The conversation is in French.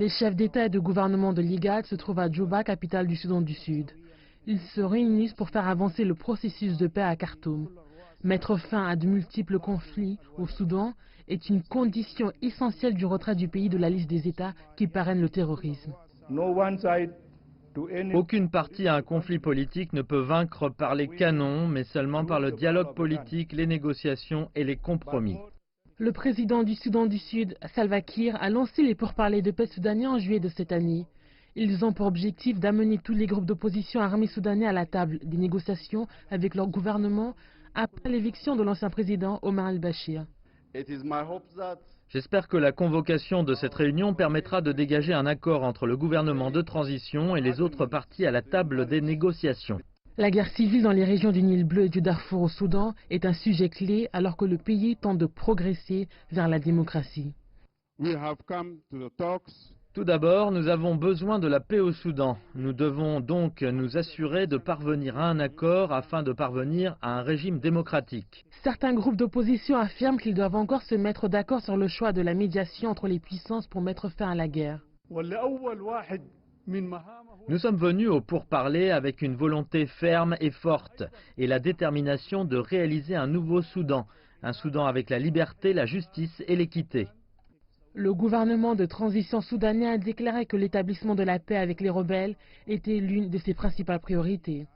Les chefs d'État et de gouvernement de l'IGAD se trouvent à Djouba, capitale du Soudan du Sud. Ils se réunissent pour faire avancer le processus de paix à Khartoum. Mettre fin à de multiples conflits au Soudan est une condition essentielle du retrait du pays de la liste des États qui parrainent le terrorisme. Aucune partie à un conflit politique ne peut vaincre par les canons, mais seulement par le dialogue politique, les négociations et les compromis. Le président du Soudan du Sud, Salva Kiir, a lancé les pourparlers de paix soudanais en juillet de cette année. Ils ont pour objectif d'amener tous les groupes d'opposition armés soudanais à la table des négociations avec leur gouvernement après l'éviction de l'ancien président Omar al-Bashir. J'espère que la convocation de cette réunion permettra de dégager un accord entre le gouvernement de transition et les autres parties à la table des négociations. La guerre civile dans les régions du Nil bleu et du Darfour au Soudan est un sujet clé alors que le pays tente de progresser vers la démocratie. Tout d'abord, nous avons besoin de la paix au Soudan. Nous devons donc nous assurer de parvenir à un accord afin de parvenir à un régime démocratique. Certains groupes d'opposition affirment qu'ils doivent encore se mettre d'accord sur le choix de la médiation entre les puissances pour mettre fin à la guerre. Nous sommes venus au pourparlers avec une volonté ferme et forte et la détermination de réaliser un nouveau Soudan, un Soudan avec la liberté, la justice et l'équité. Le gouvernement de transition soudanais a déclaré que l'établissement de la paix avec les rebelles était l'une de ses principales priorités.